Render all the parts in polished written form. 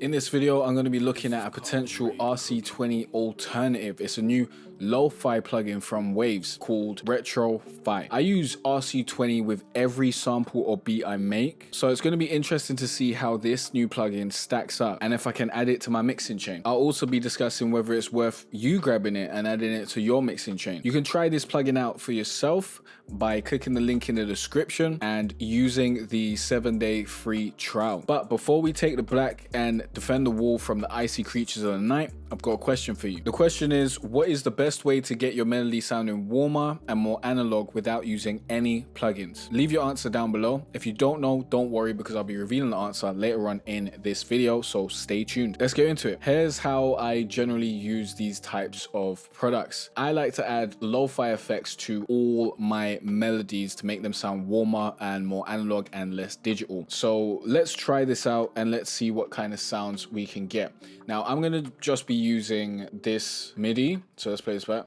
In this video, I'm going to be looking at a potential RC-20 alternative. It's a new lo-fi plugin from Waves called retr-fi. I use RC-20 with every sample or beat I make, so it's going to be interesting to see how this new plugin stacks up and if I can add it to my mixing chain. I'll also be discussing whether it's worth you grabbing it and adding it to your mixing chain. You can try this plugin out for yourself by clicking the link in the description and using the 7-day free trial. But before we take the black and defend the wall from the icy creatures of the night, I've got a question for you. The question is, what is the best way to get your melody sounding warmer and more analog without using any plugins? Leave your answer down below. If you don't know, don't worry, because I'll be revealing the answer later on in this video, so stay tuned. Let's get into it. Here's how I generally use these types of products. I like to add lo-fi effects to all my melodies to make them sound warmer and more analog and less digital. So let's try this out and let's see what kind of sounds we can get. Now I'm going to just be using this MIDI, so let's play this back.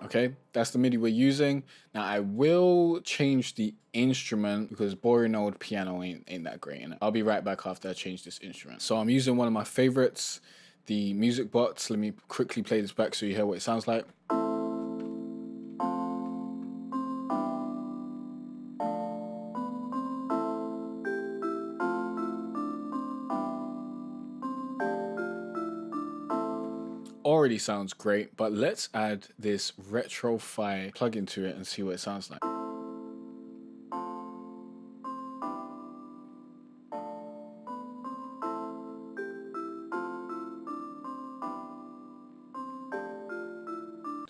Okay, that's the MIDI we're using. Now I will change the instrument because boring old piano ain't that great in it. I'll be right back after I change this instrument. So I'm using one of my favorites, the music box. Let me quickly play this back so you hear what it sounds like. Already sounds great, but let's add this retr-fi plugin to it and see what it sounds like.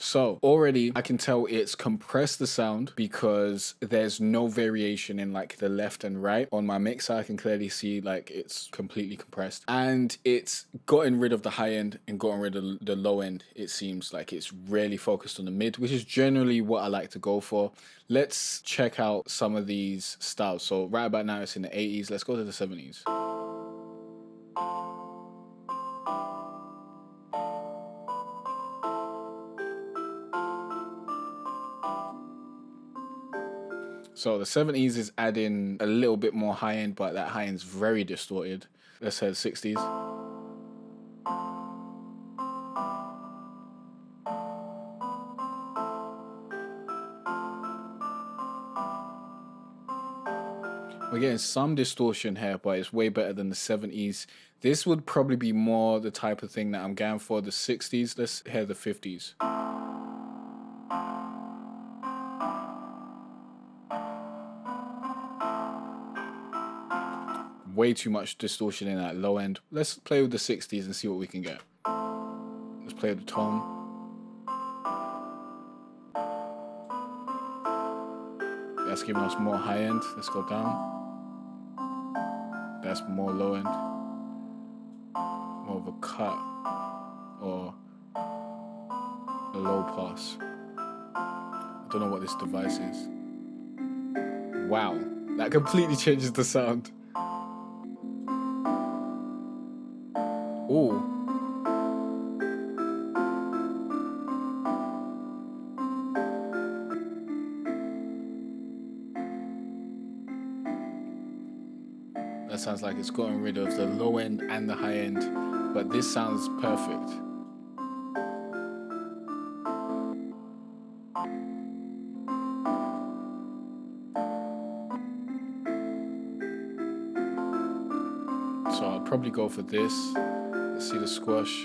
So already I can tell it's compressed the sound because there's no variation in like the left and right. On my mixer I can clearly see like it's completely compressed, and it's gotten rid of the high end and gotten rid of the low end. It seems like it's really focused on the mid, which is generally what I like to go for. Let's check out some of these styles. So right about now it's in the 80s. Let's go to the 70s. So the 70s is adding a little bit more high end, but that high end's very distorted. Let's say the 60s. We're getting some distortion here, but it's way better than the 70s. This would probably be more the type of thing that I'm going for. The 60s, let's hear the 50s. Way too much distortion in that low end. Let's play with the 60s and see what we can get. Let's play with the tone. That's giving us more high end. Let's go down. That's more low end. More of a cut or a low pass. I don't know what this device is. Wow, that completely changes the sound. Ooh. That sounds like it's gotten rid of the low end and the high end, but this sounds perfect. So I'll probably go for this. Let's see the squash.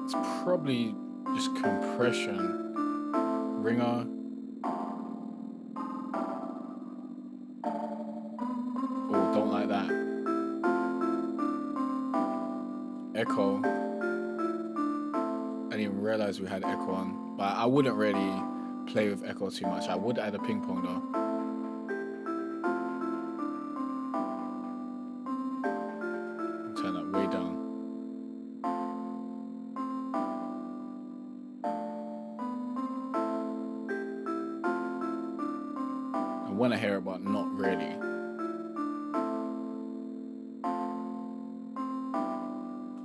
It's probably just compression. Ringer. Oh, don't like that. Echo. I didn't even realize we had echo on, but I wouldn't really play with echo too much. I would add a ping pong though. Turn that way down. want to hear it, but not really.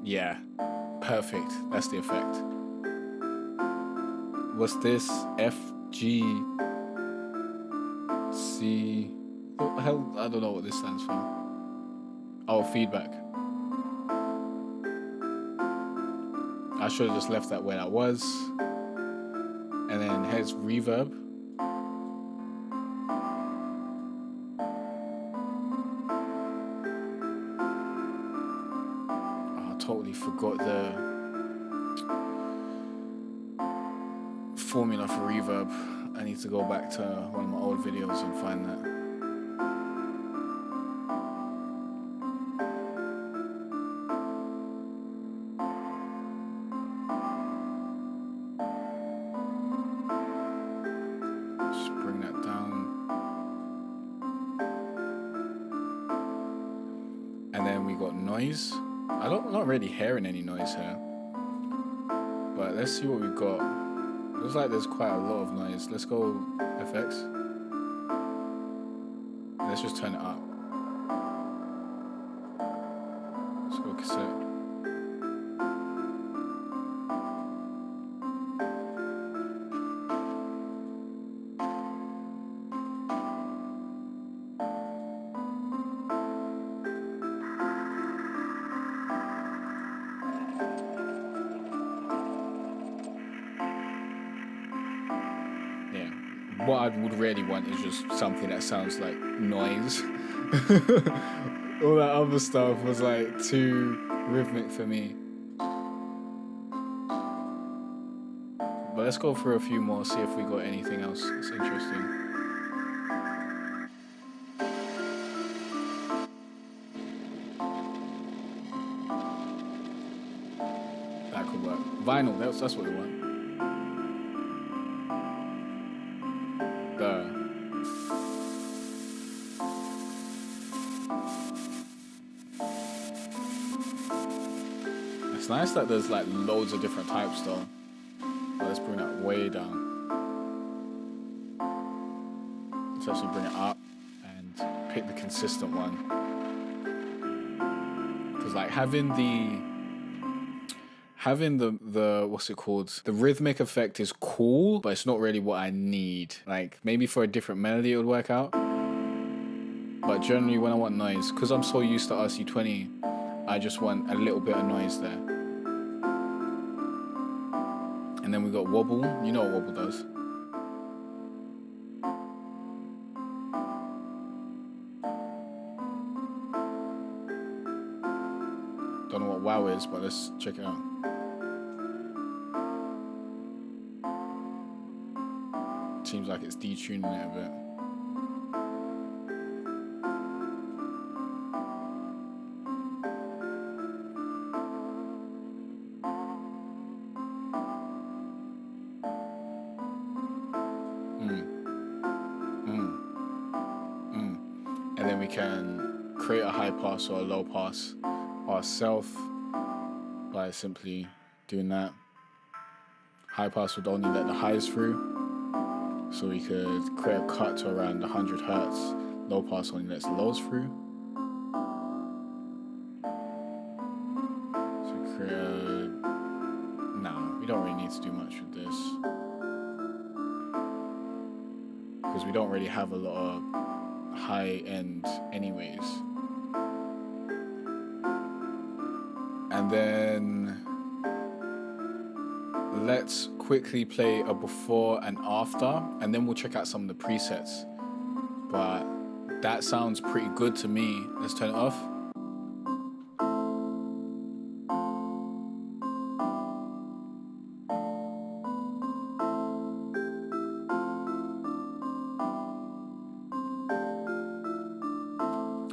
Yeah, perfect. That's the effect. What's this? F, G, C. What the hell? I don't know what this stands for. Oh, feedback. I should have just left that where that was. And then here's reverb. Oh, I totally forgot the formula for reverb. I need to go back to one of my old videos and find that. Noise. I'm not really hearing any noise here, but let's see what we've got. Looks like there's quite a lot of noise. Let's go FX. Let's just turn it up. Let's go cassette. What I would really want is just something that sounds like noise. All that other stuff was like too rhythmic for me. But let's go through a few more, see if we got anything else that's interesting. That could work. Vinyl, that's what we want. It's nice that there's like loads of different types though. But let's bring that way down. Let's actually bring it up and pick the consistent one. Because like having the what's it called? The rhythmic effect is cool, but it's not really what I need. Like maybe for a different melody it would work out. But generally when I want noise, because I'm so used to RC-20, I just want a little bit of noise there. And then we got wobble. You know what wobble does. Don't know what wow is, but let's check it out. Seems like it's detuning it a bit. And then we can create a high pass or a low pass ourselves by simply doing that. High pass would only let the highs through, so we could create a cut to around 100 hertz. Low pass only lets the lows through. So create a... No, we don't really need to do much with this, because we don't really have a lot of high end anyways. And then let's quickly play a before and after, and then we'll check out some of the presets. But that sounds pretty good to me. Let's turn it off.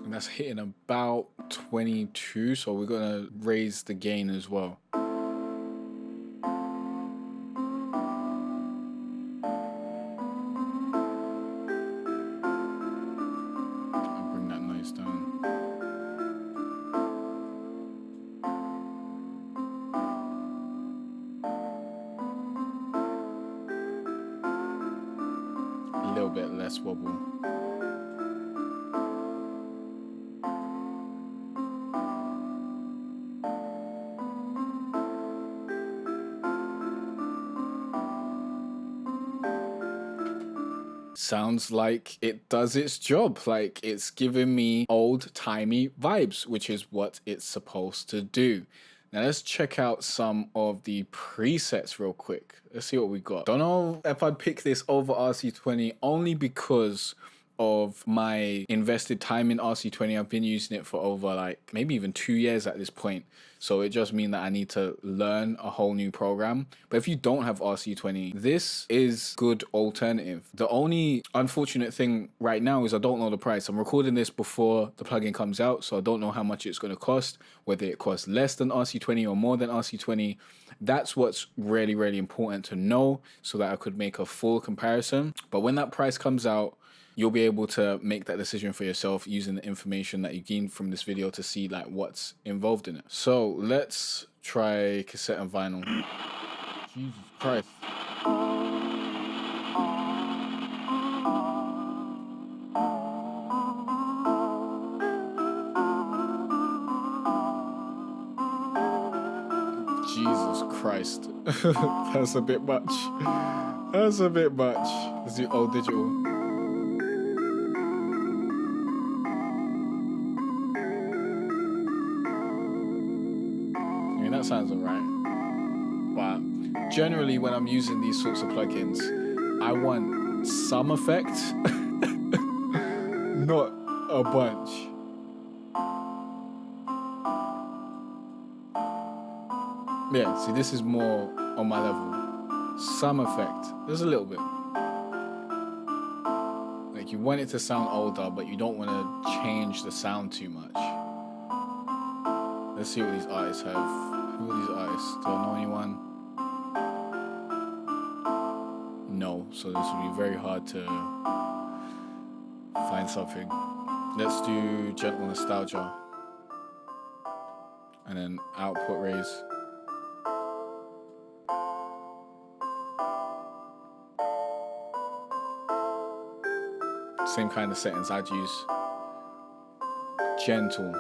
That's hitting about 22, so we're gonna raise the gain as well. I'll bring that noise down. A little bit less wobble. Sounds like it does its job. Like it's giving me old-timey vibes, which is what it's supposed to do. Now let's check out some of the presets real quick. Let's see what we got. Don't know if I'd pick this over RC-20 only because of my invested time in RC-20. I've been using it for over like maybe even 2 years at this point. So it just means that I need to learn a whole new program. But if you don't have RC-20, this is good alternative. The only unfortunate thing right now is I don't know the price. I'm recording this before the plugin comes out, so I don't know how much it's going to cost, whether it costs less than RC-20 or more than RC-20. That's what's really, really important to know so that I could make a full comparison. But when that price comes out, you'll be able to make that decision for yourself using the information that you gained from this video to see like what's involved in it. So let's try cassette and vinyl. Jesus Christ. Jesus Christ. That's a bit much. That's a bit much. Let's do old digital. That sounds alright, but generally when I'm using these sorts of plugins, I want some effect, not a bunch. Yeah, see, this is more on my level. Some effect, there's a little bit. Like you want it to sound older, but you don't want to change the sound too much. Let's see what these artists have. Who are these artists? Do I know anyone? No, so this would be very hard to find something. Let's do Gentle Nostalgia. And then output raise. Same kind of settings I'd use. Gentle.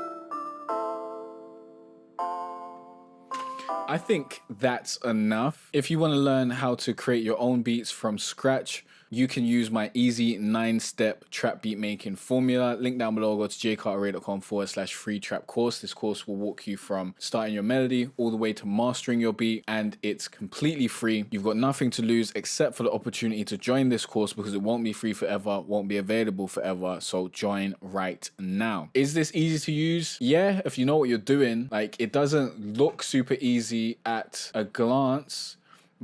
I think that's enough. If you want to learn how to create your own beats from scratch, you can use my easy 9-step trap beat making formula. Link down below, go to jcarterray.com/free trap course. This course will walk you from starting your melody all the way to mastering your beat, and it's completely free. You've got nothing to lose except for the opportunity to join this course because it won't be free forever, won't be available forever. So join right now. Is this easy to use? Yeah, if you know what you're doing. Like, it doesn't look super easy at a glance,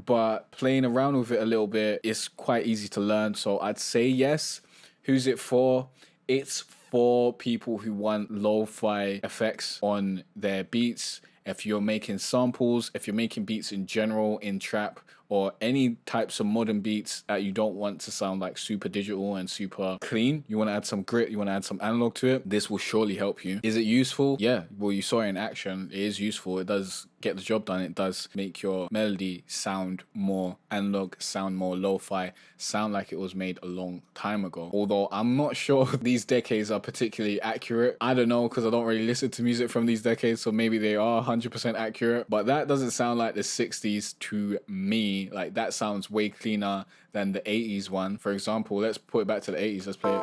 but playing around with it a little bit is quite easy to learn. So I'd say yes. Who's it for? It's for people who want lo-fi effects on their beats. If you're making samples, if you're making beats in general in trap, or any types of modern beats that you don't want to sound like super digital and super clean, you want to add some grit, you want to add some analog to it, this will surely help you. Is it useful? Yeah, well, you saw it in action. It is useful. It does get the job done. It does make your melody sound more analog, sound more lo-fi, sound like it was made a long time ago. Although I'm not sure these decades are particularly accurate. I don't know, because I don't really listen to music from these decades, so maybe they are 100% accurate, but that doesn't sound like the 60s to me. Like, that sounds way cleaner than the 80s one. For example, let's put it back to the 80s. Let's play it.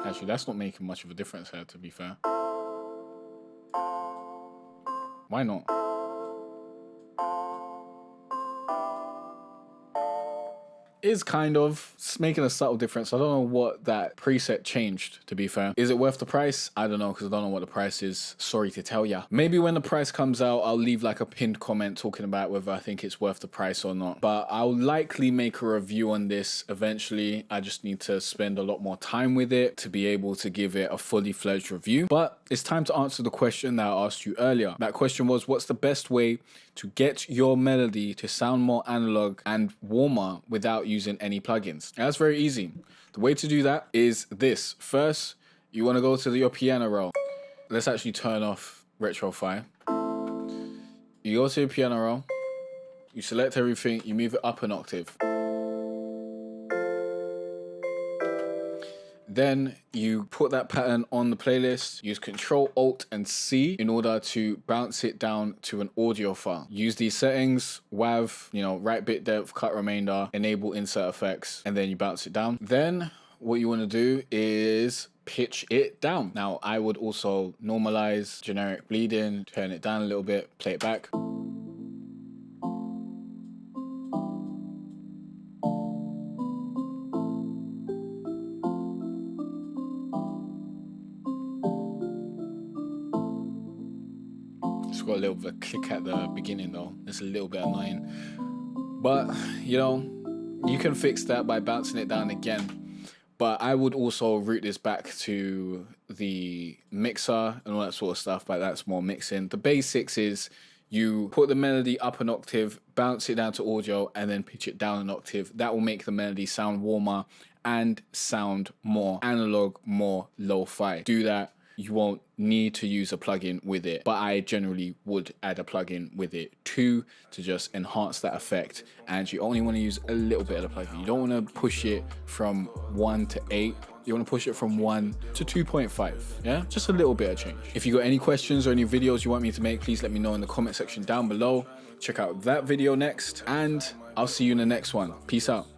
Actually, that's not making much of a difference here, to be fair. Why not? Is kind of making a subtle difference. I don't know what that preset changed, to be fair. Is it worth the price? I don't know, because I don't know what the price is. Sorry to tell ya. Maybe when the price comes out, I'll leave like a pinned comment talking about whether I think it's worth the price or not. But I'll likely make a review on this eventually. I just need to spend a lot more time with it to be able to give it a fully fledged review. But it's time to answer the question that I asked you earlier. That question was, what's the best way to get your melody to sound more analog and warmer without using any plugins? And that's very easy. The way to do that is this. First, You want to go to your piano roll. Let's actually turn off retr-fi. You go to your piano roll, you select everything, you move it up an octave. Then you put that pattern on the playlist, use Control Alt and C in order to bounce it down to an audio file. Use these settings, WAV, right bit depth, cut remainder, enable insert effects, and then you bounce it down. Then what you want to do is pitch it down. Now I would also normalize generic bleeding, turn it down a little bit, play it back. It's got a little bit of a click at the beginning though. It's a little bit annoying. But, you can fix that by bouncing it down again. But I would also route this back to the mixer and all that sort of stuff, but that's more mixing. The basics is you put the melody up an octave, bounce it down to audio, and then pitch it down an octave. That will make the melody sound warmer and sound more analog, more lo-fi. Do that. You won't need to use a plugin with it, but I generally would add a plugin with it too to just enhance that effect. And you only want to use a little bit of the plugin. You don't want to push it from 1 to 8. You want to push it from 1 to 2.5. Yeah, just a little bit of change. If you got any questions or any videos you want me to make, please let me know in the comment section down below. Check out that video next, and I'll see you in the next one. Peace out.